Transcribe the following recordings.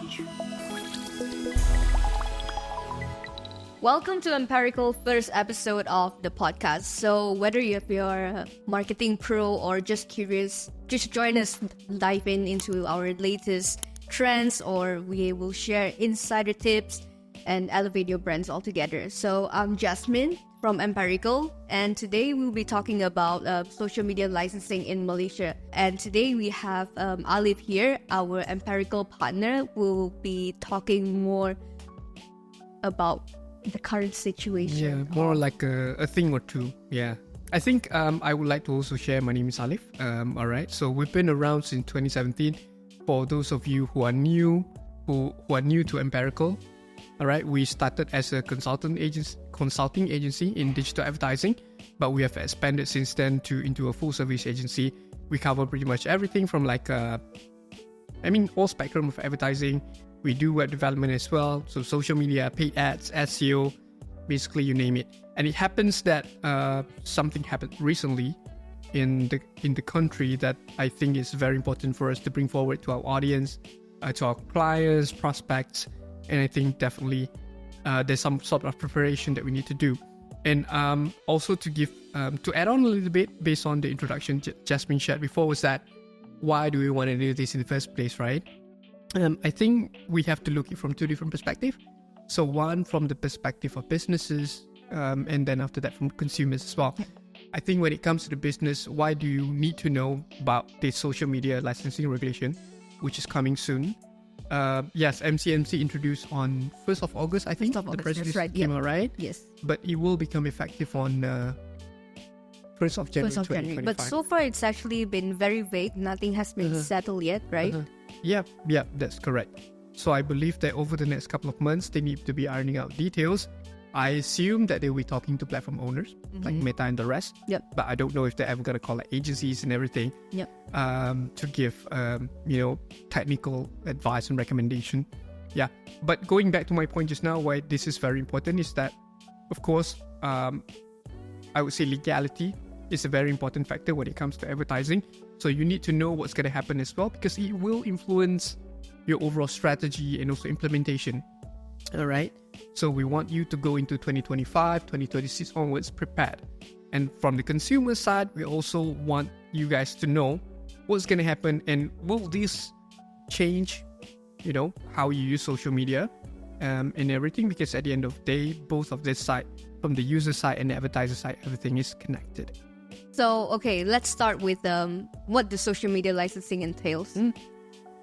launch. Welcome to Empirical first episode of the podcast. So whether you're a marketing pro or just curious, just join us dive into our latest trends, or we will share insider tips and elevate your brands altogether. So I'm Jasmine from Empirical, and today we'll be talking about social media licensing in Malaysia. And today we have Alif here, our Empirical partner, who will be talking more about the current situation. Yeah, more like a thing or two. Yeah. I think I would like to also share. My name is Alif. All right. So we've been around since 2017. For those of you who are new, who are new to Empirical, all right, we started as a consulting agency in digital advertising, but we have expanded since then into a full service agency. We cover pretty much everything from all spectrum of advertising. We do web development as well, so social media, paid ads, SEO, basically you name it. And it happens that something happened recently in the country that I think is very important for us to bring forward to our audience, to our clients, prospects, and I think definitely there's some sort of preparation that we need to do. And also to give to add on a little bit based on the introduction Jasmine shared before, was that why do we want to do this in the first place, right? I think we have to look at it from two different perspectives. So one from the perspective of businesses, and then after that from consumers as well. I think when it comes to the business, why do you need to know about the social media licensing regulation, which is coming soon? Yes, MCMC introduced on 1st of August, I think. The press release came out, right? Yes. But it will become effective on 1st of January 2025. But so far it's actually been very vague. Nothing has been settled yet, right? Yeah, that's correct. So I believe that over the next couple of months, they need to be ironing out details. I assume that they'll be talking to platform owners, like Meta and the rest. Yep. But I don't know if they're ever going to call agencies and everything. Yep. To give, technical advice and recommendation. Yeah. But going back to my point just now, why this is very important is that, of course, I would say legality is a very important factor when it comes to advertising. So you need to know what's going to happen as well, because it will influence your overall strategy and also implementation. All right. So we want you to go into 2025, 2026 onwards prepared. And from the consumer side, we also want you guys to know what's going to happen, and will this change, how you use social media and everything, because at the end of the day, both of this side, from the user side and the advertiser side, everything is connected. So, okay, let's start with what the social media licensing entails.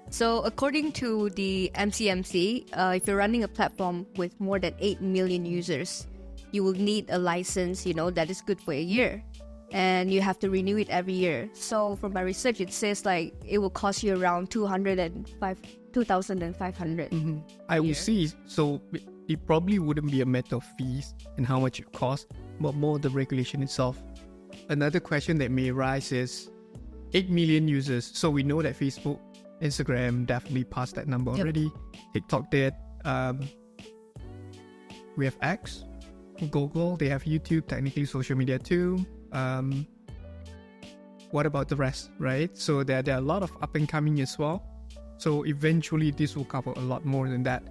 So, according to the MCMC, if you're running a platform with more than 8 million users, you will need a license, that is good for a year. And you have to renew it every year. So, from my research, it says it will cost you around 2,500. I will see. So, it probably wouldn't be a matter of fees and how much it costs, but more the regulation itself. Another question that may arise is 8 million users. So we know that Facebook, Instagram definitely passed that number already. TikTok did. We have X, Google, they have YouTube, technically social media too. What about the rest, right? So there are a lot of up and coming as well. So eventually this will cover a lot more than that,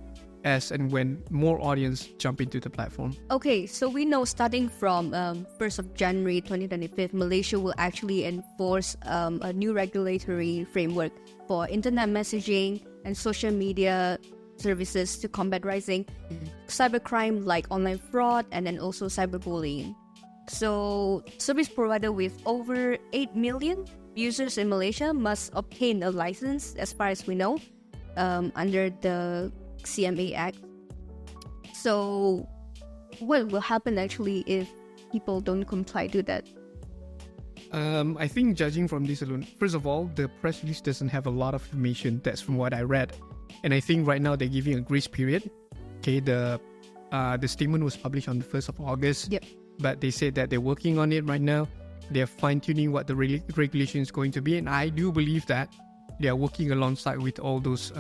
as and when more audience jump into the platform. Okay, so we know starting from 1st of January 2025, Malaysia will actually enforce a new regulatory framework for internet messaging and social media services to combat rising cybercrime like online fraud and then also cyberbullying. So service provider with over 8 million users in Malaysia must obtain a license, as far as we know, under the CMA Act. So what will happen actually if people don't comply to that? I think judging from this alone, first of all, the press release doesn't have a lot of information. That's from what I read. And I think right now they're giving a grace period. Okay, the statement was published on the 1st of August. Yep. But they said that they're working on it right now. They're fine-tuning what the regulation is going to be. And I do believe that they are working alongside with all those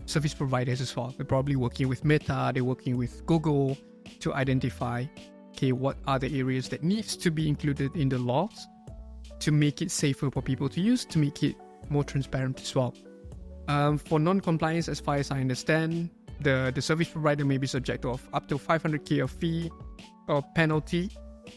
service providers as well. They're probably working with Meta, they're working with Google to identify, what are the areas that needs to be included in the laws to make it safer for people to use, to make it more transparent as well. For non-compliance, as far as I understand, the service provider may be subject to up to 500k of fee or penalty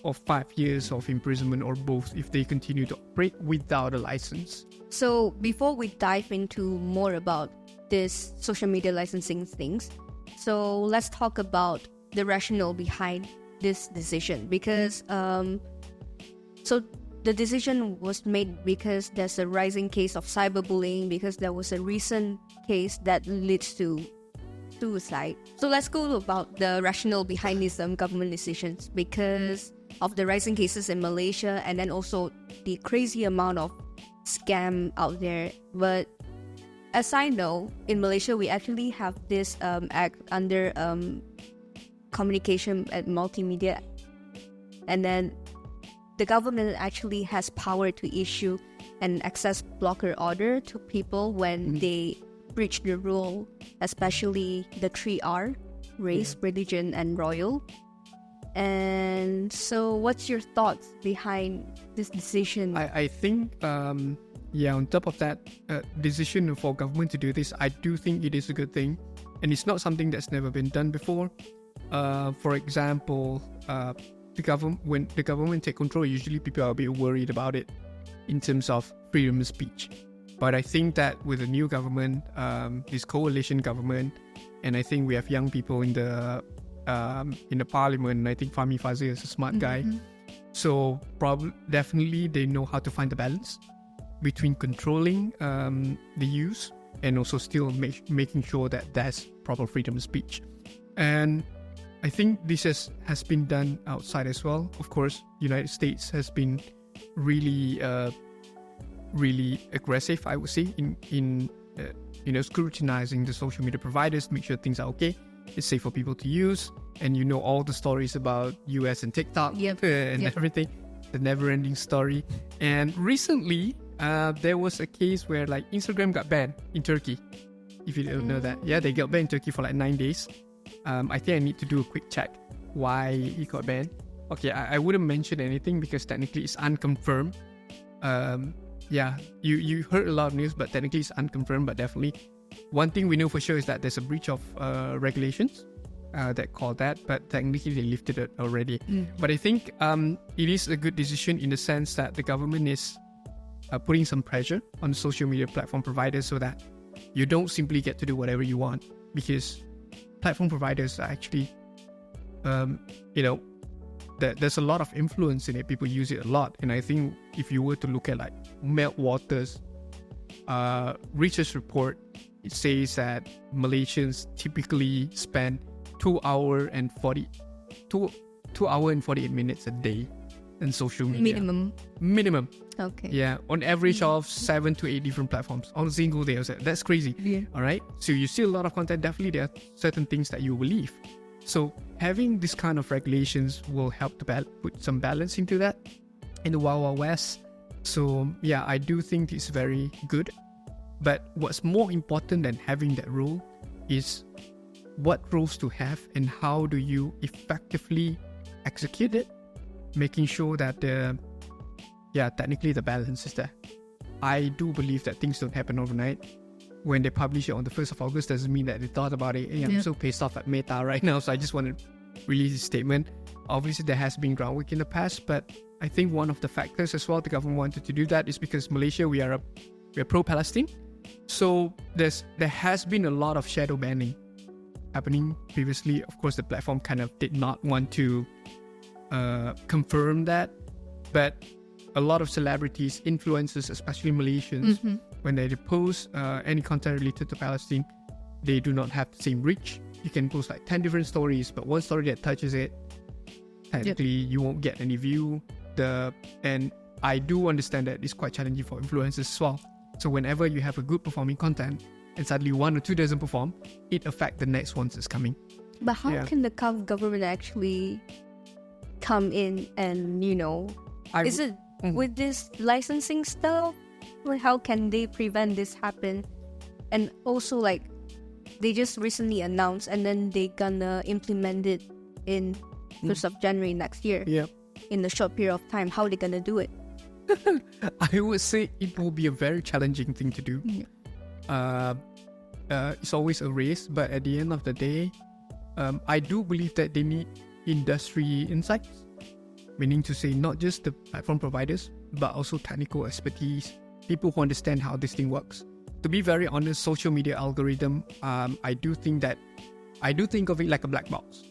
or 5 years of imprisonment or both if they continue to operate without a license. So before we dive into more about this social media licensing things, so let's talk about the rationale behind this decision, because so the decision was made because there's a rising case of cyberbullying, because there was a recent case that leads to suicide. So let's go about the rationale behind these government decisions, because of the rising cases in Malaysia and then also the crazy amount of scam out there. But as I know, in Malaysia we actually have this act under communication and multimedia, and then the government actually has power to issue an access blocker order to people when they breach the rule, especially the 3R, race, religion, and royal. And so what's your thoughts behind this decision? I think, on top of that decision for government to do this, I do think it is a good thing. And it's not something that's never been done before. For example, when the government take control, usually people are a bit worried about it in terms of freedom of speech. But I think that with the new government, this coalition government, and I think we have young people in the parliament, and I think Fahmi Fazil is a smart guy. So definitely they know how to find the balance between controlling the use and also still making sure that there's proper freedom of speech. And I think this has been done outside as well. Of course, United States has been really aggressive, I would say, in scrutinizing the social media providers, make sure things are okay, it's safe for people to use. And all the stories about US and TikTok and everything, the never-ending story. And recently, there was a case where like Instagram got banned in Turkey. If you don't know that, they got banned in Turkey for like 9 days. I think I need to do a quick check why it got banned. Okay, I wouldn't mention anything because technically it's unconfirmed. You heard a lot of news, but technically it's unconfirmed. But definitely, one thing we know for sure is that there's a breach of regulations that call that, but technically they lifted it already. But I think it is a good decision in the sense that the government is putting some pressure on social media platform providers so that you don't simply get to do whatever you want, because platform providers are actually, there's a lot of influence in it. People use it a lot. And I think if you were to look at like Meltwater's research report, it says that Malaysians typically spend 2 hours and 48 minutes a day in social media. Minimum. Okay. Yeah, on average of 7 to 8 different platforms on a single day. That's crazy. Yeah. All right. So you see a lot of content. Definitely, there are certain things that you will leave. So having this kind of regulations will help to put some balance into that in the Wild Wild West. So yeah, I do think it's very good. But what's more important than having that rule is what rules to have and how do you effectively execute it, making sure that technically the balance is there. I do believe that things don't happen overnight. When they publish it on the 1st of August doesn't mean that they thought about it. Hey, I'm so pissed off at Meta right now, so I just want to release a statement. Obviously, there has been groundwork in the past, but I think one of the factors as well the government wanted to do that is because Malaysia, we are pro-Palestine. So there has been a lot of shadow banning happening previously. Of course, the platform kind of did not want to confirm that, but a lot of celebrities, influencers, especially Malaysians, when they post any content related to Palestine, they do not have the same reach. You can post like 10 different stories, but one story that touches it, technically you won't get any view. And I do understand that it's quite challenging for influencers as well. So whenever you have a good performing content and suddenly 1 or 2 doesn't perform, it affects the next ones that's coming. But how can the government actually come in and, is it with this licensing stuff? Like, how can they prevent this happen? And also, like, they just recently announced and then they gonna implement it in 1st of January next year. Yeah. In a short period of time. How are they gonna do it? I would say it will be a very challenging thing to do. it's always a race, but at the end of the day, I do believe that they need industry insights, meaning to say not just the platform providers, but also technical expertise, people who understand how this thing works. To be very honest, social media algorithm, I do think of it like a black box,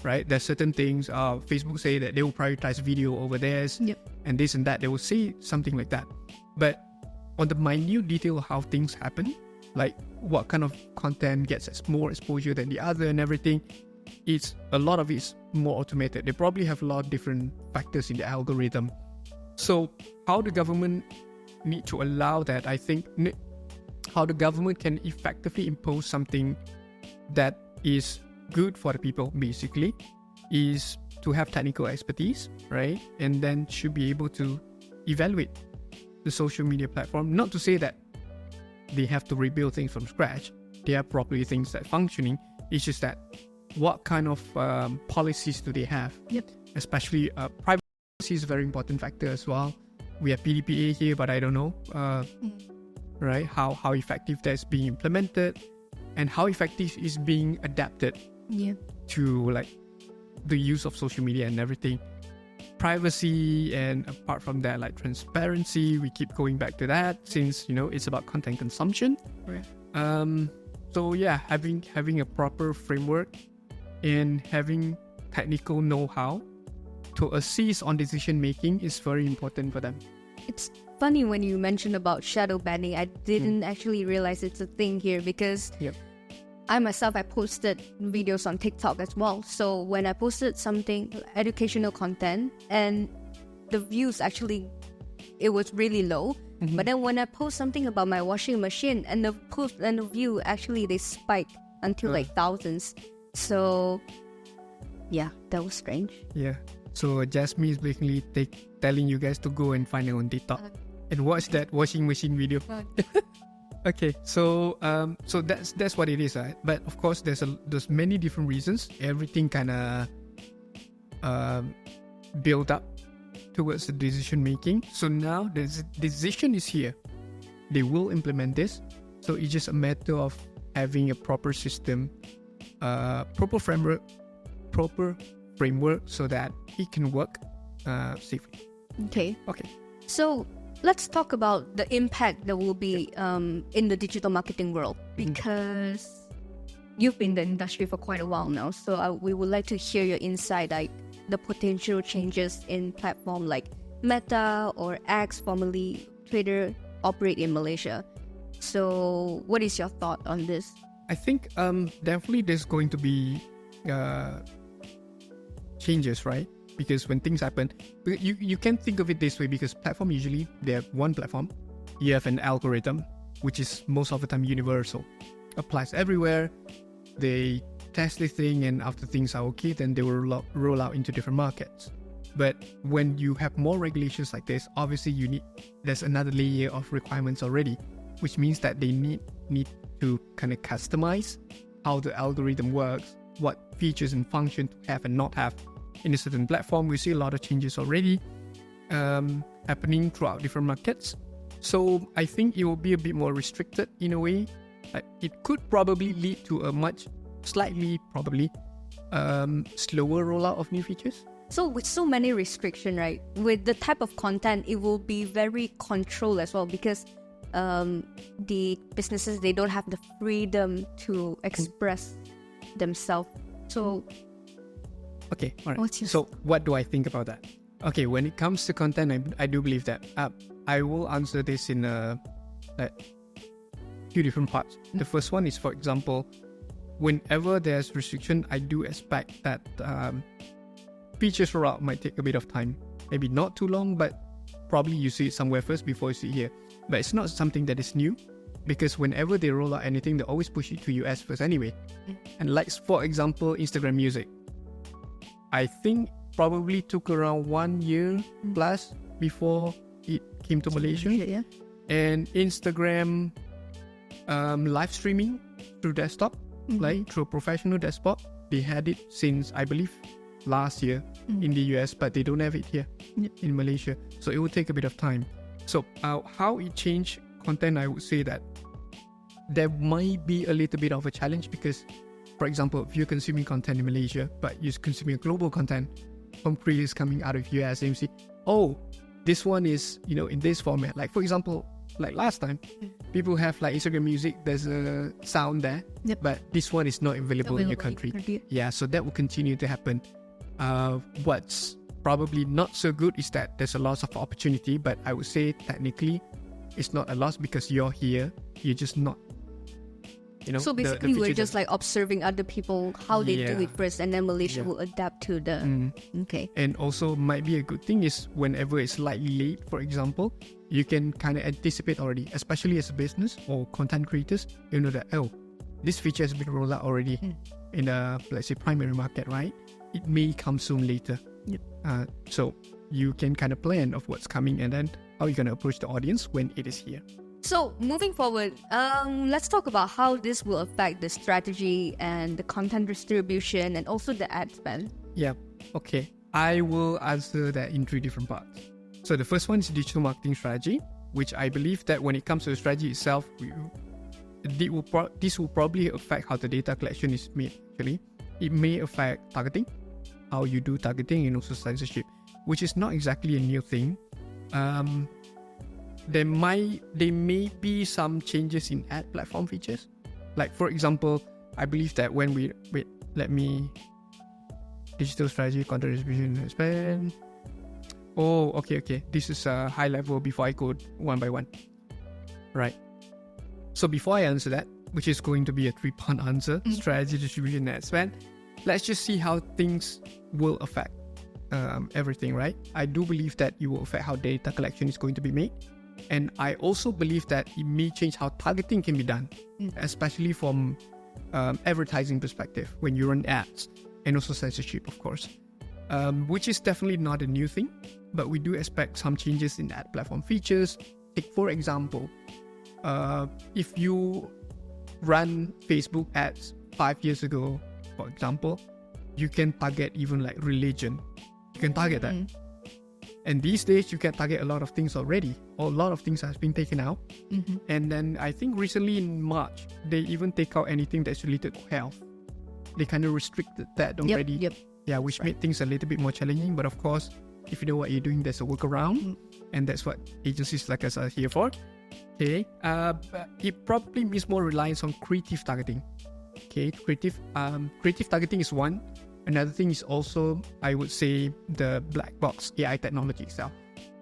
right? There's certain things, Facebook say that they will prioritize video over theirs, and this and that, they will say something like that. But on the minute detail of how things happen, like what kind of content gets more exposure than the other and everything, a lot of it's more automated. They probably have a lot of different factors in the algorithm. So how the government need to allow that, I think, how the government can effectively impose something that is good for the people, basically, is to have technical expertise, right? And then should be able to evaluate the social media platform. Not to say that they have to rebuild things from scratch. They are probably things that are functioning. It's just that what kind of policies do they have? Especially privacy is a very important factor as well. We have PDPA here, but I don't know, right? How effective that's being implemented and how effective is being adapted to like the use of social media and everything. Privacy, and apart from that, like transparency, we keep going back to that since it's about content consumption. So yeah, having a proper framework and having technical know-how to assist on decision making is very important for them. It's funny when you mentioned about shadow banning. I didn't actually realize it's a thing here because I myself, I posted videos on TikTok as well. So when I posted something, educational content, and the views actually, it was really low. But then when I post something about my washing machine, and the post and the view, actually they spiked until like thousands. So yeah, that was strange. Yeah. So Jasmine is basically telling you guys to go and find it on TikTok and watch that washing machine video. Okay, so that's what it is, right? But of course, there's many different reasons. Everything kind of build up towards the decision making. So now the decision is here. They will implement this. So it's just a matter of having a proper system, proper framework, so that it can work safely. Okay. So let's talk about the impact that will be in the digital marketing world, because you've been in the industry for quite a while now. So we would like to hear your insight, like the potential changes in platform like Meta or X, formerly Twitter, operate in Malaysia. So what is your thought on this? I think definitely there's going to be changes, right? Because when things happen, you can think of it this way, because platform usually they have one platform. You have an algorithm, which is most of the time universal, applies everywhere. They test the thing, and after things are okay, then they will roll out into different markets. But when you have more regulations like this, obviously there's another layer of requirements already, which means that they need to kind of customize how the algorithm works, what features and functions to have and not have in a certain platform. We see a lot of changes already happening throughout different markets. So I think it will be a bit more restricted in a way. It could probably lead to a slightly slower rollout of new features. So with so many restrictions, right, with the type of content, it will be very controlled as well, because the businesses, they don't have the freedom to express themselves. So okay, all right. So what do I think about that? Okay, when it comes to content, I do believe that I will answer this in a few different parts. The first one is, for example, whenever there's restriction, I do expect that features rollout might take a bit of time. Maybe not too long, but probably you see it somewhere first before you see it here. But it's not something that is new, because whenever they roll out anything, they always push it to US first anyway. And like, for example, Instagram Music, I think probably took around 1 year plus before it came to Malaysia. Yeah. And Instagram live streaming through desktop, like through a professional desktop, they had it since, I believe, last year in the US, but they don't have it here in Malaysia. So it will take a bit of time. So how it changed content, I would say that there might be a little bit of a challenge because, for example, if you're consuming content in Malaysia, but you're consuming global content from creators coming out of US, and you see, oh, this one is, in this format. Like, for example, like last time, people have like Instagram music, there's a sound there, but this one is not available in your country. Yeah, so that will continue to happen. What's probably not so good is that there's a loss of opportunity, but I would say technically it's not a loss because you're here, you're just not, so basically we're just like observing other people, how they do it first, and then Malaysia will adapt to the okay. And also might be a good thing is whenever it's slightly late, for example, you can kind of anticipate already, especially as a business or content creators, you know that, oh, this feature has been rolled out already in the, let's say, primary market, right? It may come soon later. So you can kind of plan of what's coming and then how you're going to approach the audience when it is here. So moving forward, let's talk about how this will affect the strategy and the content distribution and also the ad spend. Yeah, okay. I will answer that in 3 different parts. So the first one is digital marketing strategy, which I believe that when it comes to the strategy itself, this will probably affect how the data collection is made, actually. It may affect targeting, how you do targeting, and also censorship, which is not exactly a new thing. There may be some changes in ad platform features. Like, for example, I believe that when digital strategy, content distribution, spend. Oh, okay. This is a high level before I go one by one. Right. So before I answer that, which is going to be a 3-part answer, strategy, distribution, ad spend, let's just see how things will affect everything, right? I do believe that it will affect how data collection is going to be made. And I also believe that it may change how targeting can be done, especially from advertising perspective when you run ads, and also censorship, of course, which is definitely not a new thing, but we do expect some changes in ad platform features. Take, for example, if you run Facebook ads 5 years ago, for example, you can target even like religion. You can target that. And these days, you can target a lot of things already, or a lot of things has been taken out. And then I think recently in March, they even take out anything that's related to health. They kind of restricted that already. Yeah, which made things a little bit more challenging. But of course, if you know what you're doing, there's a workaround. And that's what agencies like us are here for. Okay. But it probably means more reliance on creative targeting. Okay, creative targeting is one. Another thing is also, I would say, the black box AI technology itself.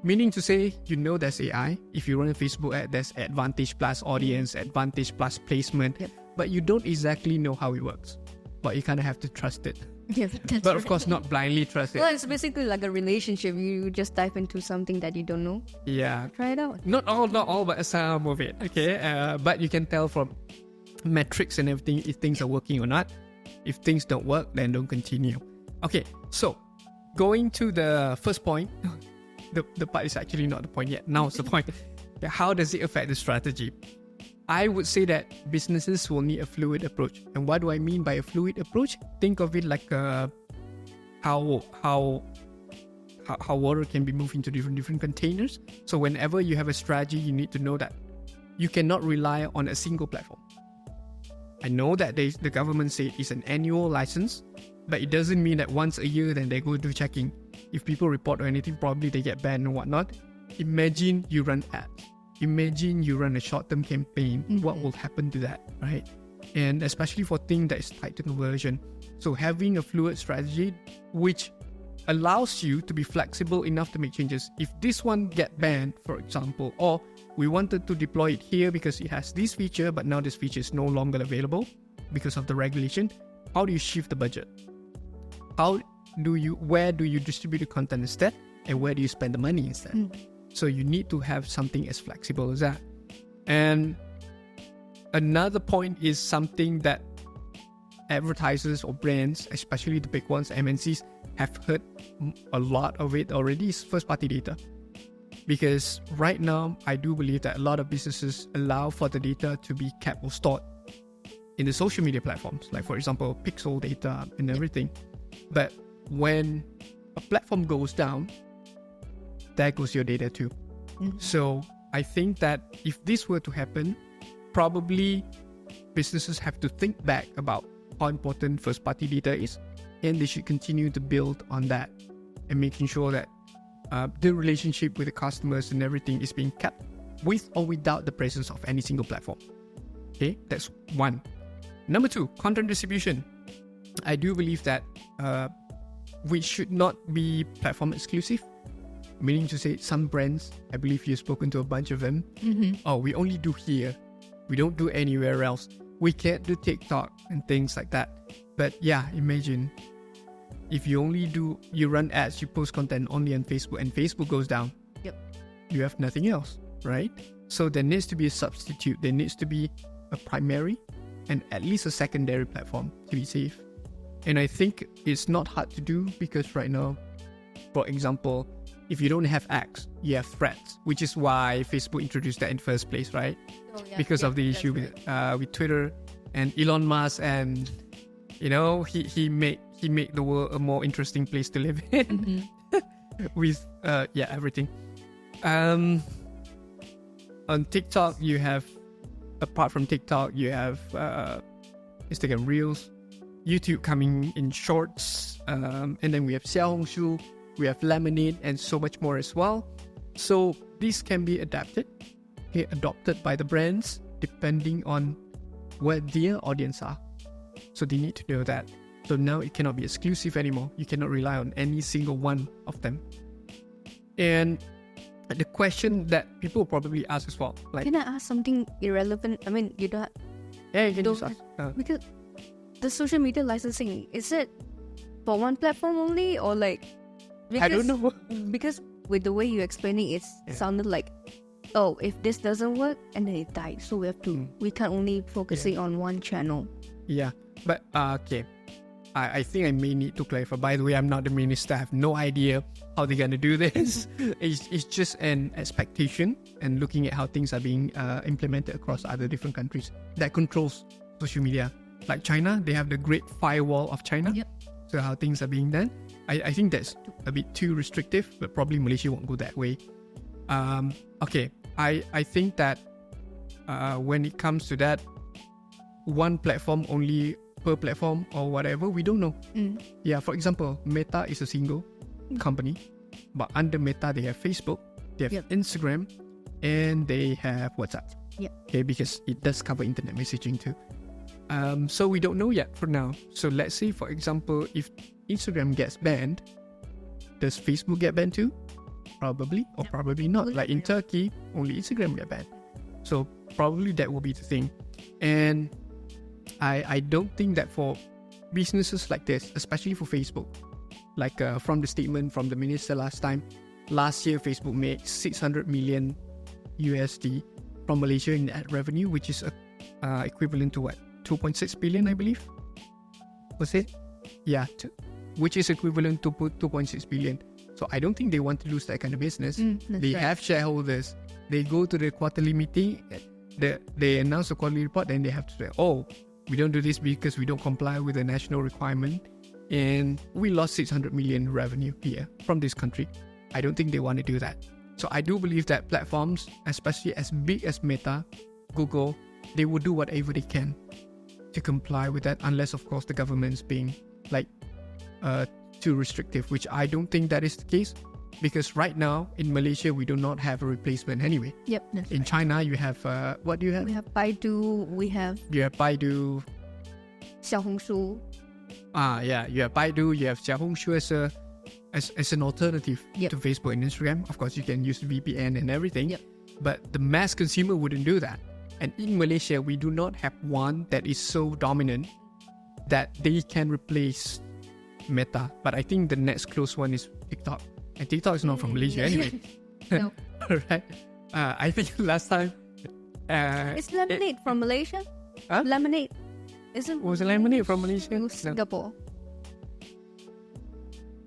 Meaning to say, there's AI. If you run a Facebook ad, there's advantage plus audience, advantage plus placement. But you don't exactly know how it works. But you kind of have to trust it. But of course, not blindly trust it. Well, it's basically like a relationship. You just dive into something that you don't know. Yeah. Try it out. Not all, but some of it. Okay. But you can tell from metrics and everything if things are working or not. If things don't work, then don't continue. Okay, so going to the first point, the part is actually not the point yet. Now it's the point. How does it affect the strategy? I would say that businesses will need a fluid approach. And what do I mean by a fluid approach? Think of it like how water can be moved into different containers. So whenever you have a strategy, you need to know that you cannot rely on a single platform. I know that the government said it's an annual license, but it doesn't mean that once a year then they go do checking. If people report or anything, probably they get banned and whatnot. Imagine you run ads. Imagine you run a short-term campaign. What will happen to that, right? And especially for things that is tied to conversion. So having a fluid strategy which allows you to be flexible enough to make changes. If this one get banned, for example, or we wanted to deploy it here because it has this feature, but now this feature is no longer available because of the regulation, how do you shift the budget? Where do you distribute the content instead? And where do you spend the money instead? So you need to have something as flexible as that. And another point is something that advertisers or brands, especially the big ones, MNCs, have heard a lot of it already, is first-party data. Because right now, I do believe that a lot of businesses allow for the data to be kept or stored in the social media platforms, like for example, pixel data and everything. But when a platform goes down, there goes your data too. So I think that if this were to happen, probably businesses have to think back about how important first party data is, and they should continue to build on that and making sure that the relationship with the customers and everything is being kept with or without the presence of any single platform. Okay, that's one. Number two, content distribution. I do believe that we should not be platform exclusive, meaning to say some brands, I believe you've spoken to a bunch of them, we only do here, we don't do anywhere else, we can't do TikTok and things like that. But yeah, imagine if you run ads, you post content only on Facebook, and Facebook goes down. Yep. You have nothing else, right? So there needs to be a substitute. There needs to be a primary and at least a secondary platform to be safe. And I think it's not hard to do, because right now, for example, if you don't have ads, you have threads, which is why Facebook introduced that in the first place, right? Because of the issue with Twitter and Elon Musk, and he made the world a more interesting place to live in with everything. On TikTok, you have, apart from TikTok, you have Instagram Reels, YouTube coming in shorts, and then we have Xiaohongshu, we have Lemonade, and so much more as well. So these can be adopted by the brands depending on where their audience are. So they need to know that. So now it cannot be exclusive anymore. You cannot rely on any single one of them. And the question that people probably ask as well, like, can I ask something irrelevant? I mean, you don't. Yeah, you can just ask. Because the social media licensing, is it for one platform only, or like? Because, I don't know. Because with the way you explaining it, sounded like, if this doesn't work, and then it died, so we can't only focusing on one channel. Yeah, but okay. I think I may need to clarify. By the way, I'm not the minister. I have no idea how they're going to do this. It's just an expectation, and looking at how things are being implemented across other different countries that controls social media. Like China, they have the Great Firewall of China. Yep. So how things are being done. I think that's a bit too restrictive, but probably Malaysia won't go that way. Okay, I think that when it comes to that, one platform only per platform or whatever, we don't know. Yeah, for example, Meta is a single company, but under Meta they have Facebook, they have Instagram, and they have WhatsApp. Okay, because it does cover internet messaging too. So we don't know yet for now. So let's say, for example, if Instagram gets banned, does Facebook get banned too? Probably, or probably not. Like in Turkey, only Instagram get banned. So probably that will be the thing. And I don't think that for businesses like this, especially for Facebook, like from the statement from the minister last year Facebook made 600 million USD from Malaysia in ad revenue, which is equivalent to what? 2.6 billion, I believe. Was it? Yeah, which is equivalent to 2.6 billion. So I don't think they want to lose that kind of business. They have shareholders. They go to the quarterly meeting, they announce the quarterly report, then they have to say, we don't do this because we don't comply with the national requirement, and we lost 600 million revenue here from this country. I don't think they want to do that. So I do believe that platforms, especially as big as Meta, Google, they will do whatever they can to comply with that, unless of course the government's being too restrictive, which I don't think that is the case, because right now in Malaysia we do not have a replacement anyway. In China you have what do you have? We have Baidu. You have Baidu, Xiaohongshu. You have Baidu. You have Xiaohongshu as an alternative to Facebook and Instagram. Of course, you can use VPN and everything, but the mass consumer wouldn't do that. And in Malaysia, we do not have one that is so dominant that they can replace Meta. But I think the next close one is TikTok. And TikTok is not from Malaysia anyway. No. Alright. I think last time... is Lemonade from Malaysia? Huh? Lemonade. Isn't... Was Lemonade from Malaysia? No, Singapore.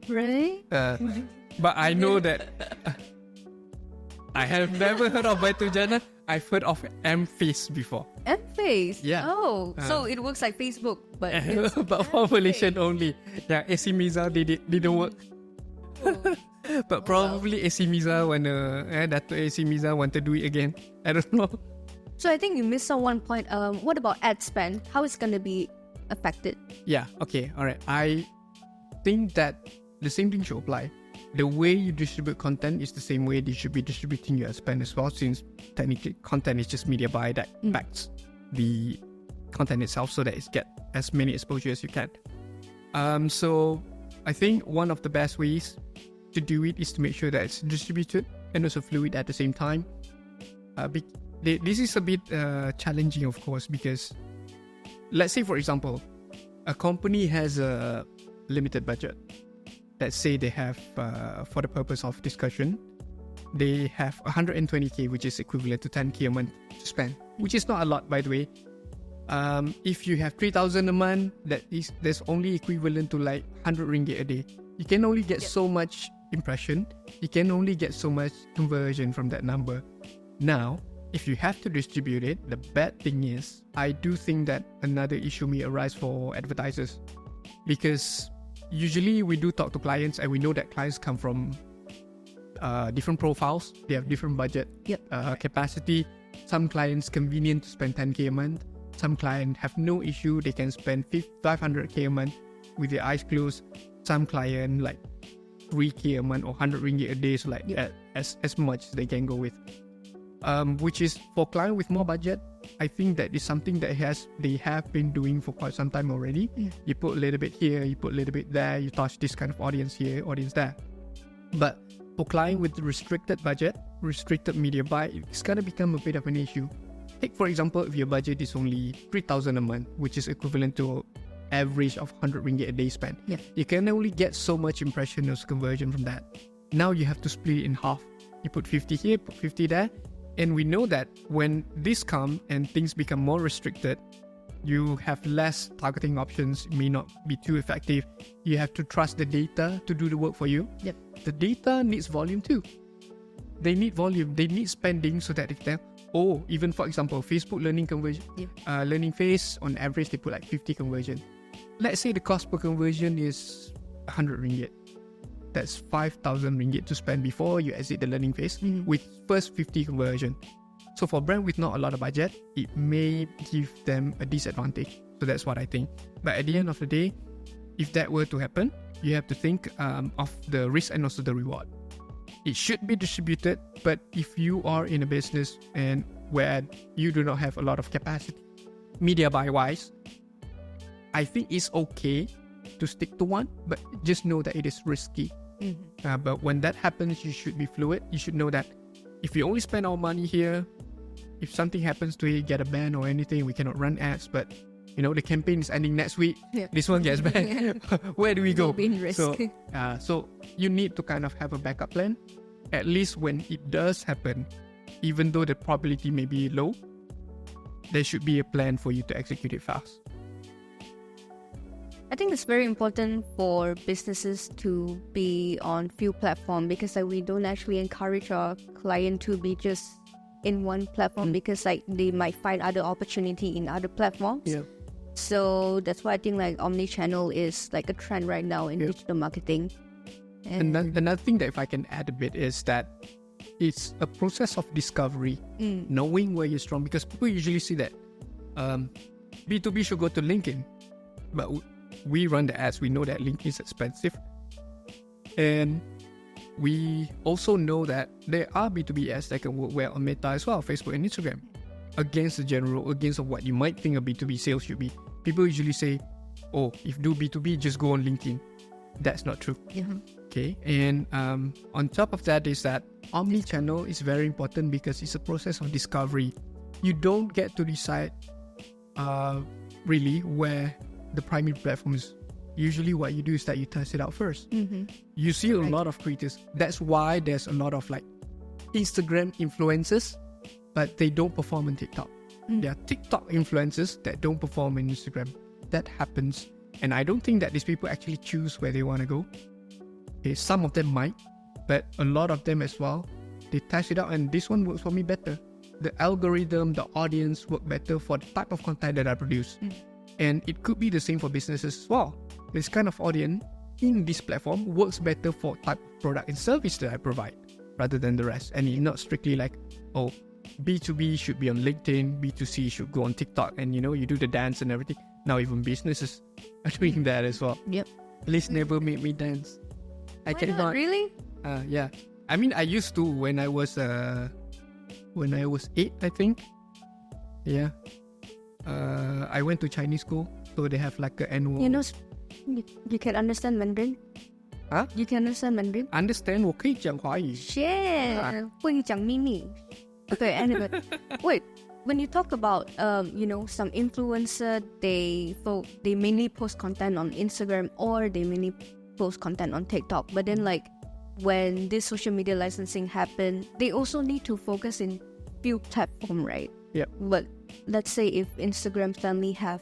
Really? But I know that... I have never heard of Baitu Jana. I've heard of M-Face before. M-Face? Yeah. Oh, so it works like Facebook, but it's but for Malaysian only. Yeah, SMEs didn't work. But probably SMEs when Dato' SMEs want to do it again. I don't know. So I think you missed on one point. What about ad spend? How is it going to be affected? Yeah, okay, alright. I think that the same thing should apply. The way you distribute content is the same way you should be distributing your spend as well, since technically content is just media buy that backs the content itself, so that it's get as many exposure as you can. So I think one of the best ways to do it is to make sure that it's distributed and also fluid at the same time. This is a bit challenging, of course, because let's say, for example, a company has a limited budget. Let's say they have, for the purpose of discussion, they have 120k, which is equivalent to 10k a month to spend, which is not a lot, by the way. If you have 3,000 a month, that's only equivalent to like 100 ringgit a day. You can only get so much impression. You can only get so much conversion from that number. Now, if you have to distribute it, the bad thing is, I do think that another issue may arise for advertisers, because usually we do talk to clients and we know that clients come from different profiles. They have different budget capacity. Some clients convenient to spend 10k a month. Some clients have no issue. They can spend 500k a month with their eyes closed. Some client like 3k a month or 100 ringgit a day, so like as much as they can go with. Which is for client with more budget, I think that is something that they have been doing for quite some time already. You put a little bit here, you put a little bit there, you touch this kind of audience here, audience there. But for client with restricted budget, restricted media buy, it's gonna become a bit of an issue. Take for example, if your budget is only 3,000 a month, which is equivalent to average of 100 ringgit a day spent. You can only get so much impression or conversion from that. Now you have to split it in half. You put 50 here, put 50 there. And we know that when this come and things become more restricted, you have less targeting options, it may not be too effective. You have to trust the data to do the work for you. The data needs volume too. They need volume, they need spending, so that if they, even for example, Facebook learning conversion, learning phase, on average they put like 50 conversion. Let's say the cost per conversion is 100 ringgit. That's 5,000 ringgit to spend before you exit the learning phase with first 50 conversion. So for brand with not a lot of budget, it may give them a disadvantage. So that's what I think. But at the end of the day, if that were to happen, you have to think of the risk and also the reward. It should be distributed, but if you are in a business and where you do not have a lot of capacity, media buy wise, I think it's okay to stick to one, but just know that it is risky. But when that happens, you should be fluid. You should know that if we only spend our money here, if something happens to it, get a ban or anything, we cannot run ads. But you know, the campaign is ending next week. This one gets banned. Where do we go? So you need to kind of have a backup plan. At least when it does happen, even though the probability may be low, there should be a plan for you to execute it fast. I think it's very important for businesses to be on few platforms, because like, we don't actually encourage our client to be just in one platform, because like they might find other opportunity in other platforms. So that's why I think like omni-channel is like a trend right now in digital marketing. And another thing that if I can add a bit is that it's a process of discovery, knowing where you're strong, because people usually see that B2B should go to LinkedIn, but we run the ads, we know that LinkedIn is expensive, and we also know that there are B2B ads that can work well on Meta as well, Facebook and Instagram, against what you might think a B2B sales should be. People usually say, if do B2B, just go on LinkedIn. That's not true. Okay, and on top of that is that omni-channel is very important because it's a process of discovery. You don't get to decide really where the primary platform is. Usually what you do is that you test it out first. You see a lot of creators. That's why there's a lot of like Instagram influencers, but they don't perform on TikTok. There are TikTok influencers that don't perform on Instagram. That happens. And I don't think that these people actually choose where they want to go. Okay, some of them might, but a lot of them as well, they test it out and this one works for me better. The algorithm, the audience work better for the type of content that I produce. And it could be the same for businesses as well. This kind of audience in this platform works better for type of product and service that I provide rather than the rest. And it's not strictly like, B2B should be on LinkedIn, B2C should go on TikTok, and you do the dance and everything. Now even businesses are doing that as well. Yep. Please never make me dance. I Why cannot. not? Really? Yeah. I mean, I used to when I was 8, I think. Yeah. I went to Chinese school, so they have like an annual. You can understand Mandarin? Huh? You can understand Mandarin? Understand 我可以讲华语 Shit, 会讲秘密. Okay, anyway. Wait, when you talk about some influencer, they mainly post content on Instagram or they mainly post content on TikTok. But then like when this social media licensing happen, they also need to focus in few platform, right? Yep. But let's say if Instagram suddenly have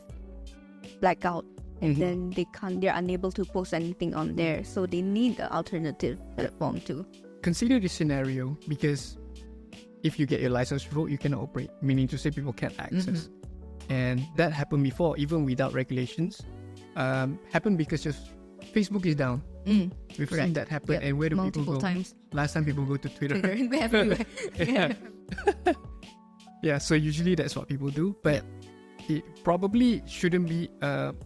blackout and then they're unable to post anything on there, so they need an alternative platform too. Consider this scenario, because if you get your license revoked, you cannot operate, meaning to say people can't access. And that happened before, even without regulations. Happened because just Facebook is down. We've seen that happen. Yep. And where do Multiple people go? times. Last time people go to Twitter. Everywhere. Yeah. Yeah, so usually that's what people do. But it probably shouldn't be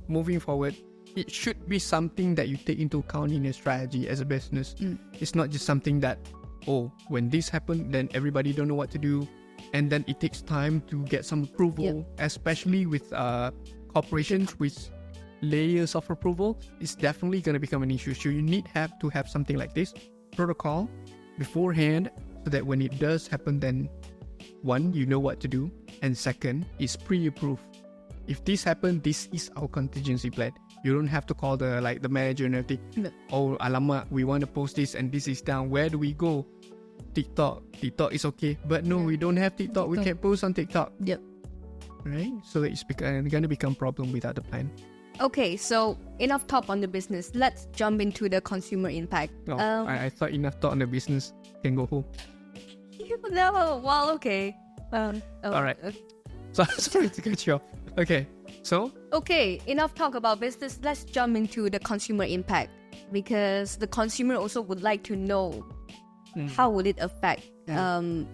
moving forward. It should be something that you take into account in your strategy as a business. It's not just something that, when this happened, then everybody don't know what to do. And then it takes time to get some approval, especially with corporations with layers of approval. It's definitely going to become an issue. So you need to have something like this protocol beforehand, so that when it does happen, then one, you know what to do, and second, it's pre-approved. If this happens, this is our contingency plan. You don't have to call the manager and everything. No. Oh, alamak, we want to post this and this is down. Where do we go? TikTok is okay, but no, we don't have TikTok. We can't post on TikTok. Yep. Right? So it's going to become problem without the plan. Okay, so enough talk on the business. Let's jump into the consumer impact. I thought enough talk on the business. Can go home. No, well, okay. All right. Sorry to cut you off. Okay, so? Okay, enough talk about business. Let's jump into the consumer impact, because the consumer also would like to know how will it affect on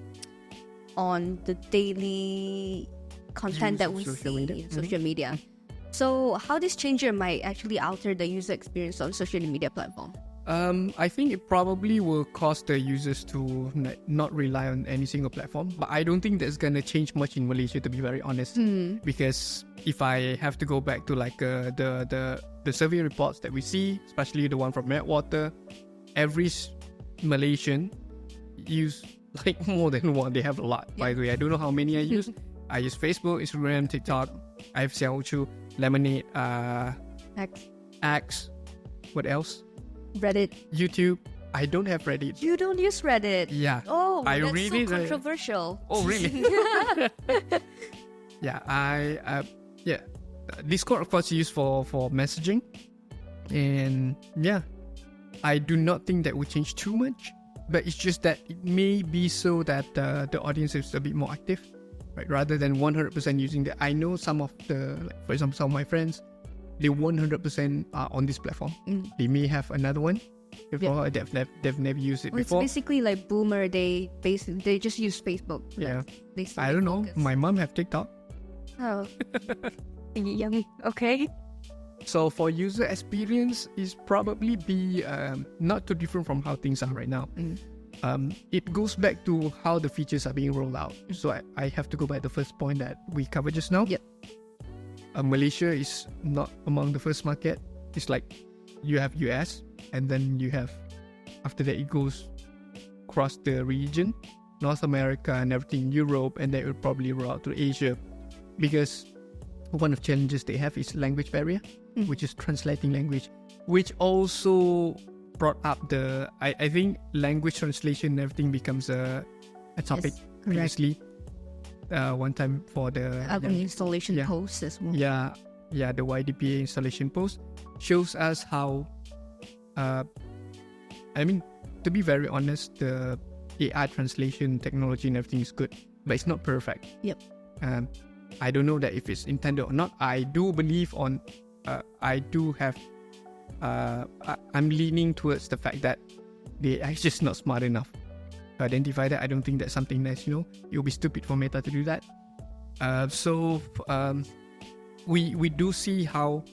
the daily content that we see in social media. So how this changer might actually alter the user experience on social media platform? I think it probably will cause the users to not rely on any single platform. But I don't think that's going to change much in Malaysia, to be very honest. Because if I have to go back to like the survey reports that we see, especially the one from Medwater, every Malaysian use like more than one. They have a lot, by the way. I don't know how many I use. I use Facebook, Instagram, TikTok. I have Xiaochu, Lemonade, X. What else? Reddit. YouTube. I don't have Reddit. You don't use Reddit? Yeah. Oh, I that's really so controversial. Oh, really? Yeah, Discord, of course, used for messaging. And yeah, I do not think that would change too much. But it's just that it may be so that the audience is a bit more active, right? Rather than 100% using the... I know some of for example, some of my friends, they 100% are on this platform. They may have another one before. They've never used it before. It's basically like boomer. They just use Facebook. Yeah. They I don't know. My mom have TikTok. Oh. Young. Okay. So for user experience, is probably be not too different from how things are right now. It goes back to how the features are being rolled out. So I have to go by the first point that we covered just now. Yep. Malaysia is not among the first market. It's like you have US, and then you have, after that it goes across the region, North America and everything, Europe, and then it will probably roll out to Asia, because one of the challenges they have is language barrier, which is translating language, which also brought up I think language translation and everything becomes a topic previously. One time for the installation post as well. Yeah, the YDPA installation post shows us how. I mean, to be very honest, the AI translation technology and everything is good, but it's not perfect. Yep. I don't know that if it's intended or not. I do believe on. I do have. I'm leaning towards the fact that they are just not smart enough. to identify that. I don't think that's something that's, it will be stupid for Meta to do that. We do see how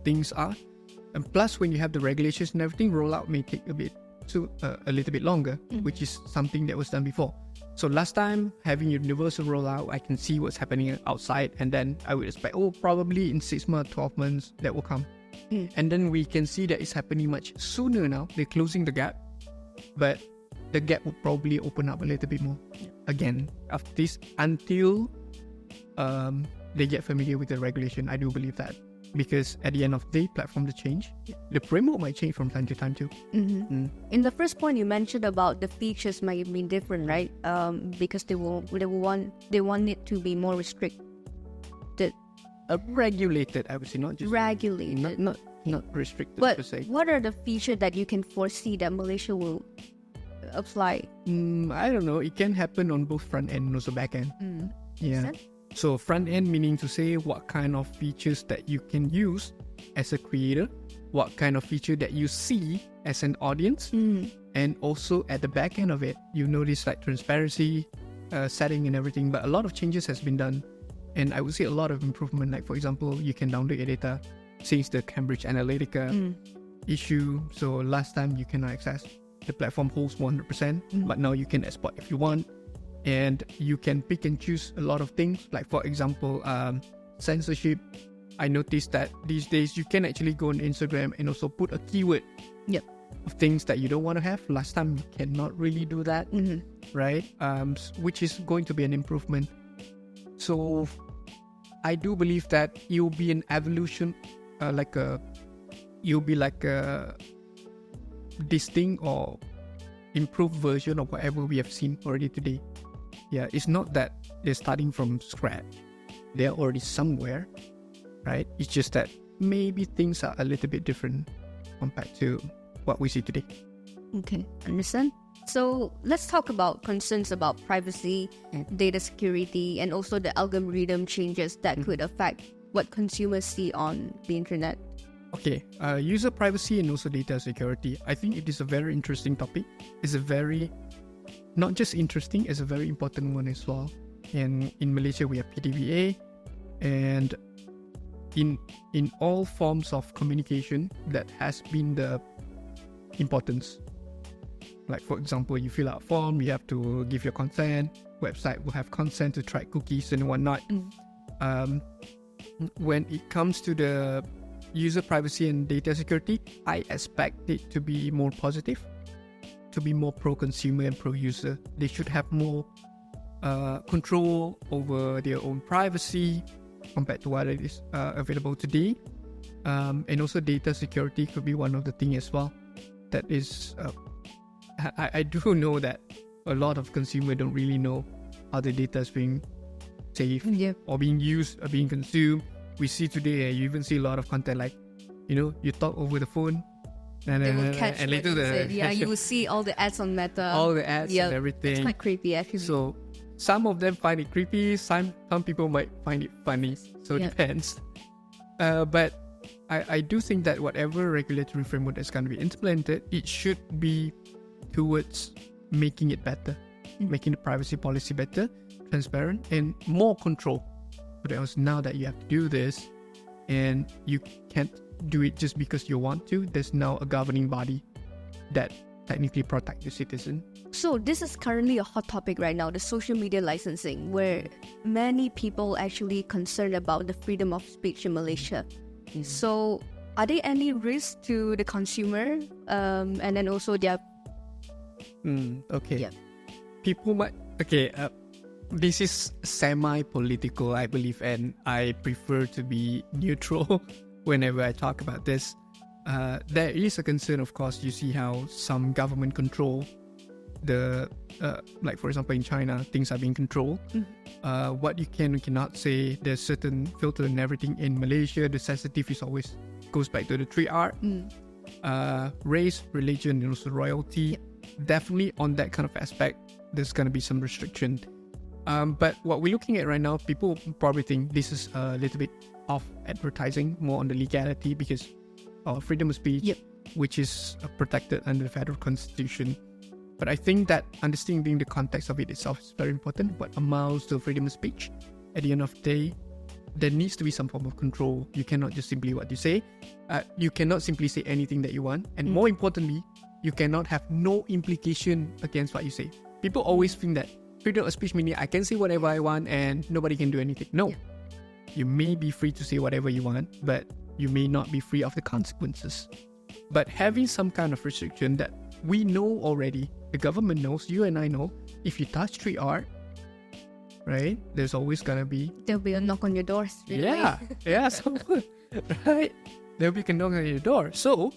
things are. And plus, when you have the regulations and everything, rollout may take a little bit longer, which is something that was done before. So last time, having universal rollout, I can see what's happening outside, and then I would expect, probably in 6 months, 12 months, that will come. And then we can see that it's happening much sooner now. They're closing the gap, but the gap will probably open up a little bit more again after this, until they get familiar with the regulation. I do believe that, because at the end of the day, platforms change. The framework might change from time to time too. In the first point, you mentioned about the features might be different, right? Because they want it to be more restricted. Regulated, I would say, not just regulated, not restricted but per se. What are the features that you can foresee that Malaysia will apply? I don't know. It can happen on both front end and also back end. Yeah. So front end meaning to say what kind of features that you can use as a creator, what kind of feature that you see as an audience, and also at the back end of it, you notice like transparency, setting and everything. But a lot of changes has been done, and I would say a lot of improvement. Like for example, you can download your data since the Cambridge Analytica issue. So last time you cannot access. The platform holds 100%, but now you can export if you want. And you can pick and choose a lot of things. Like for example, censorship. I noticed that these days you can actually go on Instagram and also put a keyword of things that you don't want to have. Last time you cannot really do that, right? Which is going to be an improvement. So I do believe that it will be an evolution, you'll be like a distinct or improved version of whatever we have seen already today. Yeah, it's not that they're starting from scratch. They're already somewhere, right? It's just that maybe things are a little bit different compared to what we see today. Okay, understand. So let's talk about concerns about privacy, data security, and also the algorithm changes that could affect what consumers see on the internet. Okay, user privacy and also data security. I think it is a very interesting topic. It's a very, not just interesting, it's a very important one as well. And in Malaysia, we have PDVA, and in all forms of communication, that has been the importance. Like for example, you fill out a form, you have to give your consent. Website will have consent to track cookies and whatnot. When it comes to the user privacy and data security, I expect it to be more positive, to be more pro-consumer and pro-user. They should have more control over their own privacy compared to what it is available today. And also data security could be one of the things as well. That is, I do know that a lot of consumers don't really know how the data is being saved or being used or being consumed. We see today, you even see a lot of content like, you talk over the phone, and later you will see all the ads on Meta, all the ads and everything. It's quite creepy actually. So some of them find it creepy, some people might find it funny. So it depends. But I do think that whatever regulatory framework that's going to be implemented, it should be towards making it better, making the privacy policy better, transparent, and more control. Because now that you have to do this, and you can't do it just because you want to, there's now a governing body that technically protects the citizen. So this is currently a hot topic right now, the social media licensing, where many people actually concerned about the freedom of speech in Malaysia. So are there any risks to the consumer, and then also their... People might... this is semi-political, I believe, and I prefer to be neutral whenever I talk about this. There is a concern, of course. You see how some government control the, like for example in China, things are being controlled. What you can and cannot say, there's certain filter and everything. In Malaysia, the sensitive is always goes back to the 3R. Race, religion, and also royalty. Definitely on that kind of aspect, there's going to be some restriction. But what we're looking at right now, people probably think this is a little bit of advertising, more on the legality, because freedom of speech, which is protected under the federal constitution. But I think that understanding the context of it itself is very important. What amounts to freedom of speech? At the end of the day, there needs to be some form of control. You cannot just simply what you say. You cannot simply say anything that you want. And more importantly, you cannot have no implication against what you say. People always think that freedom of speech meaning I can say whatever I want and nobody can do anything. No. Yeah. You may be free to say whatever you want, but you may not be free of the consequences. But having some kind of restriction that we know already, the government knows, you and I know, if you touch street art, right, there's always gonna be... There'll be a knock on your door. Yeah, someone, right? There'll be a knock on your door. So,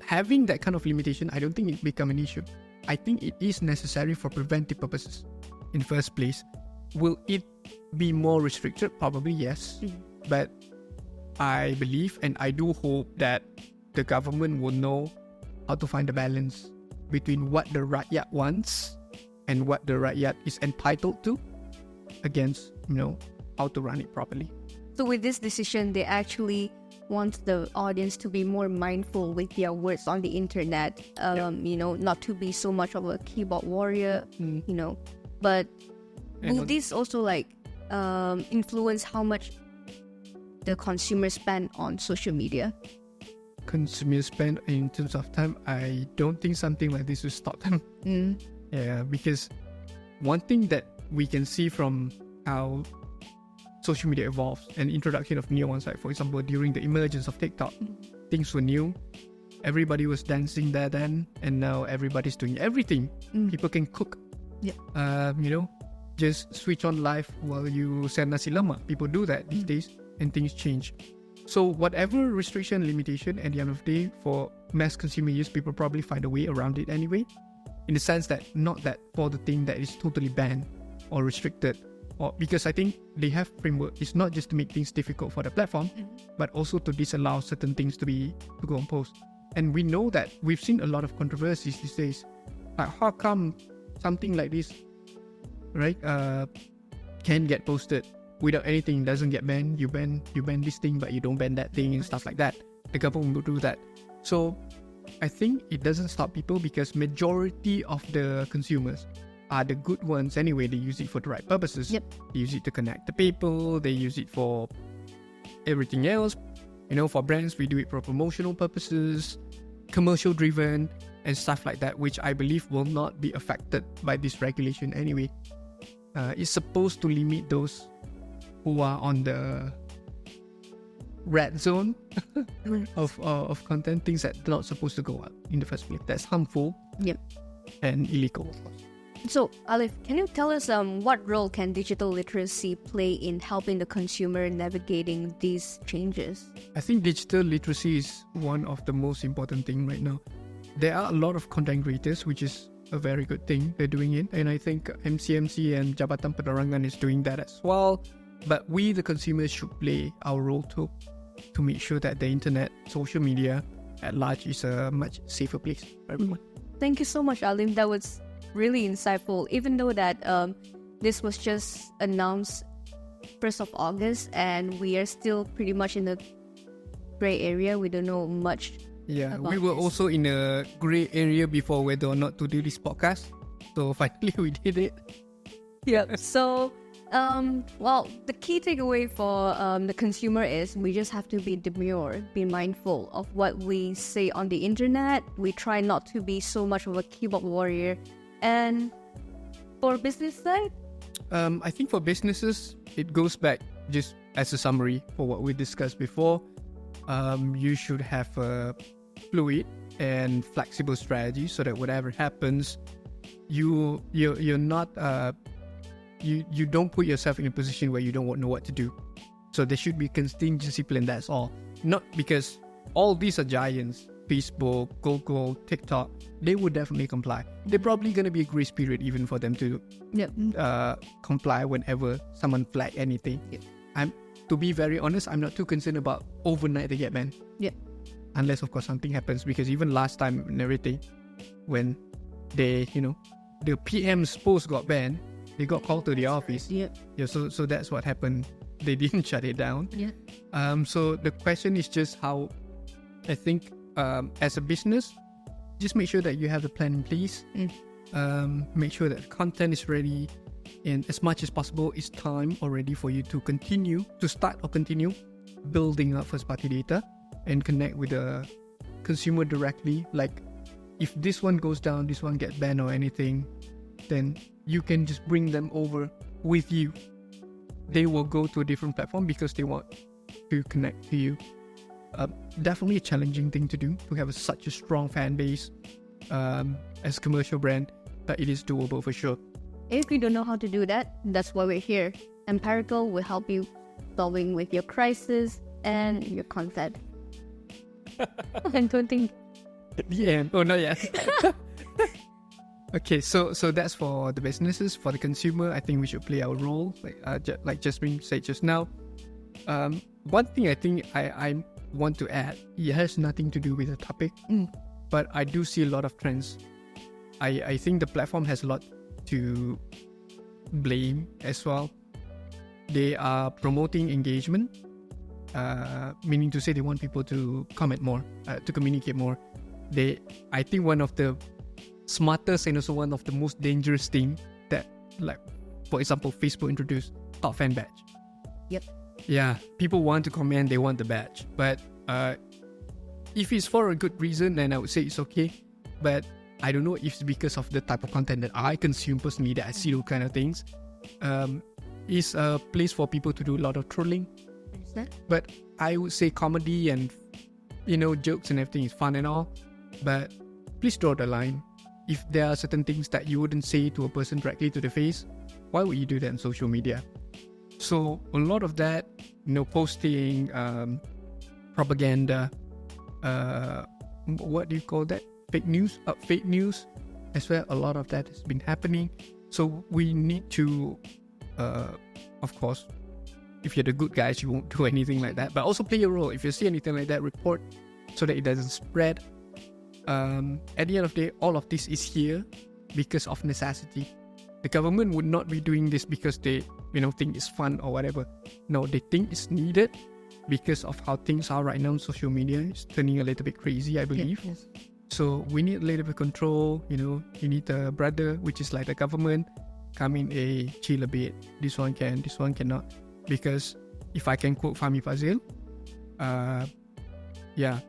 having that kind of limitation, I don't think it become an issue. I think it is necessary for preventive purposes in first place. Will it be more restricted? Probably yes. But I believe and I do hope that the government will know how to find a balance between what the rakyat wants and what the rakyat is entitled to against, how to run it properly. So with this decision, they actually want the audience to be more mindful with their words on the internet, not to be so much of a keyboard warrior, but will this also influence how much the consumer spend on social media? Consumer spend in terms of time, I don't think something like this will stop them. Yeah, because one thing that we can see from how social media evolves and introduction of new ones, like for example during the emergence of TikTok, things were new. Everybody was dancing there then, and now everybody's doing everything. People can cook. Just switch on live while you send nasi lemak. People do that these days, and things change. So whatever restriction, limitation, at the end of the day, for mass consumer use, people probably find a way around it anyway. In the sense that not that for the thing that is totally banned or restricted, or because I think they have framework. It's not just to make things difficult for the platform, but also to disallow certain things to go on post. And we know that we've seen a lot of controversies these days. Like how come something like this, right, can get posted without anything, doesn't get banned? You ban this thing, but you don't ban that thing and stuff like that. The government will do that. So I think it doesn't stop people because majority of the consumers are the good ones anyway. They use it for the right purposes. They use it to connect the people. They use it for everything else. For brands, we do it for promotional purposes, commercial driven, and stuff like that, which I believe will not be affected by this regulation anyway. It's supposed to limit those who are on the red zone of content, things that are not supposed to go out in the first place. That's harmful and illegal, of course. So, Alif, can you tell us what role can digital literacy play in helping the consumer navigating these changes? I think digital literacy is one of the most important things right now. There are a lot of content creators, which is a very good thing they're doing it, and I think MCMC and Jabatan Penerangan is doing that as well. But we, the consumers, should play our role too, to make sure that the internet, social media at large is a much safer place for everyone. Thank you so much, Alim. That was really insightful. Even though that this was just announced 1st of August and we are still pretty much in the gray area, we don't know much. Yeah, we were also in a gray area before whether or not to do this podcast. So finally we did it. Yeah. So the key takeaway for the consumer is we just have to be demure, be mindful of what we say on the internet. We try not to be so much of a keyboard warrior. And for business side? I think for businesses, it goes back just as a summary for what we discussed before. You should have a fluid and flexible strategy so that whatever happens, you're not you don't put yourself in a position where you don't know what to do. So there should be contingency plan. That's all. Not because all these are giants. Facebook, Google, TikTok, they would definitely comply. They're probably going to be a grace period even for them to comply whenever someone flag anything. To be very honest, I'm not too concerned about overnight they get banned. Unless of course something happens, because even last time and everything, when they, the PM's post got banned, they got called to the office. So that's what happened. They didn't shut it down. So the question is just how, I think, as a business, just make sure that you have the plan in place. Make sure that the content is ready, and as much as possible, it's time already for you to continue building up first party data and connect with the consumer directly. Like if this one goes down, this one gets banned or anything, then you can just bring them over with you. They will go to a different platform because they want to connect to you. Definitely a challenging thing to do, to have such a strong fan base as a commercial brand, but it is doable for sure. If you don't know how to do that, that's why we're here. Empirical will help you solving with your crisis and your content. I don't think. The end. Oh, not yet. Okay, so that's for the businesses. For the consumer, I think we should play our role, like Jasmine said just now. One thing I think I want to add, it has nothing to do with the topic, but I do see a lot of trends. I think the platform has a lot to blame as well. They are promoting engagement, meaning to say they want people to comment more, to communicate more. I think one of the smartest and also one of the most dangerous thing that, like, for example, Facebook introduced top fan badge. Yep. Yeah, people want to comment, they want the badge. But if it's for a good reason, then I would say it's okay. But I don't know if it's because of the type of content that I consume personally, that I see those kind of things. It's a place for people to do a lot of trolling. But I would say comedy and, jokes and everything is fun and all. But please draw the line. If there are certain things that you wouldn't say to a person directly to the face, why would you do that on social media? So a lot of that, posting, propaganda, what do you call that? Fake news as well. A lot of that has been happening. So we need to, of course, if you're the good guys, you won't do anything like that. But also play a role. If you see anything like that, report so that it doesn't spread. At the end of the day, all of this is here because of necessity. The government would not be doing this because they, think it's fun or whatever. No, they think it's needed because of how things are right now on social media. It's turning a little bit crazy, I believe. Yes. So we need a little bit of control. You need a brother, which is like the government, come in, chill a bit. This one can, this one cannot. Because if I can quote Fahmi Fazil,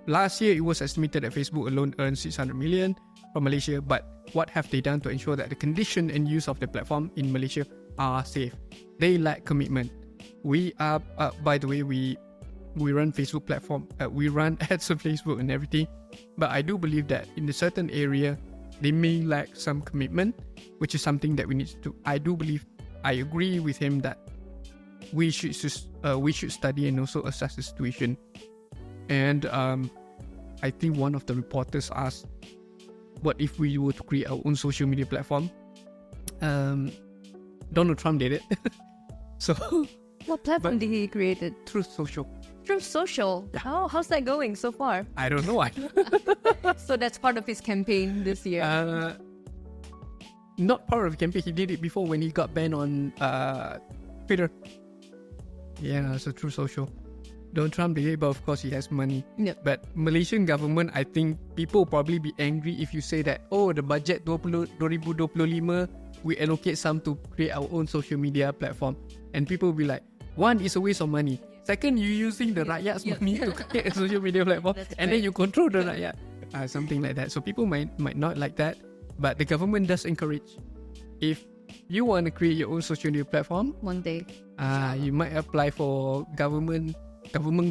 last year it was estimated that Facebook alone earned 600 million from Malaysia. But what have they done to ensure that the condition and use of the platform in Malaysia are safe? They lack commitment. We are, by the way, we run Facebook platform. We run ads on Facebook and everything. But I do believe that in a certain area, they may lack some commitment, which is something that we need to. I agree with him that we should study and also assess the situation. And I think one of the reporters asked, what if we were to create our own social media platform? Donald Trump did it. So what platform did he create? Truth Social. Truth Social? Yeah. How's that going so far? I don't know. So that's part of his campaign this year? Not part of the campaign. He did it before when he got banned on Twitter. Yeah, so Truth Social. Donald Trump did it, but of course he has money. Yep. But Malaysian government, I think people will probably be angry if you say that, the budget 2025, we allocate some to create our own social media platform. And people will be like, one, it's a waste of money. Second, you're using the rakyat's money to create a social media platform. And then you control the rakyat. Something like that. So people might not like that. But the government does encourage. If you want to create your own social media platform, one day, you might apply for government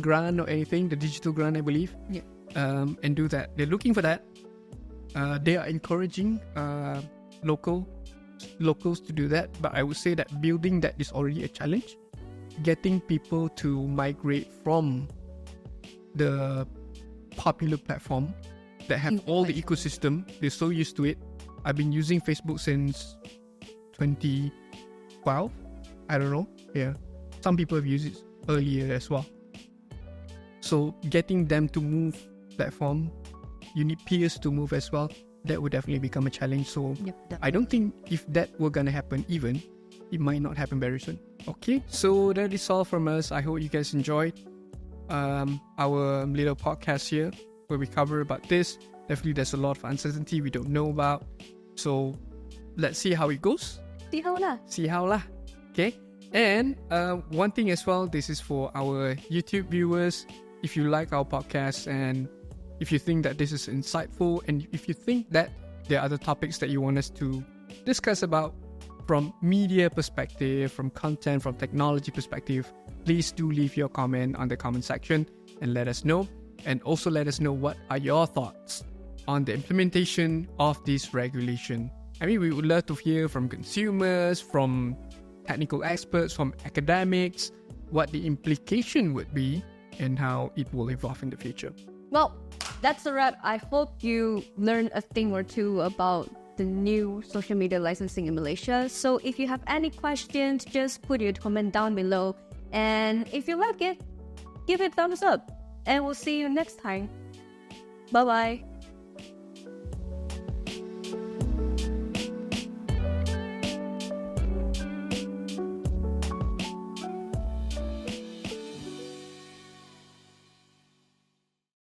grant or anything, the digital grant, I believe. Yeah. And do that. They're looking for that. They are encouraging locals to do that, but I would say that building that is already a challenge. Getting people to migrate from the popular platform that have all the ecosystem, they're so used to it. I've been using Facebook since 2012. I don't know. Yeah. Some people have used it earlier as well. So getting them to move platform, you need peers to move as well. That would definitely become a challenge. So I don't think if that were gonna happen, even it might not happen very soon. Okay, so that is all from us. I hope you guys enjoyed our little podcast here where we cover about this. Definitely, there's a lot of uncertainty we don't know about. So let's see how it goes. See how lah. See how lah. Okay. And one thing as well, this is for our YouTube viewers. If you like our podcast and if you think that this is insightful and if you think that there are other topics that you want us to discuss about from media perspective, from content, from technology perspective, please do leave your comment on the comment section and let us know. And also let us know what are your thoughts on the implementation of this regulation. I mean, we would love to hear from consumers, from technical experts, from academics, what the implication would be and how it will evolve in the future. Well, that's a wrap. I hope you learned a thing or two about the new social media licensing in Malaysia. So if you have any questions, just put your comment down below. And if you like it, give it a thumbs up. And we'll see you next time. Bye-bye.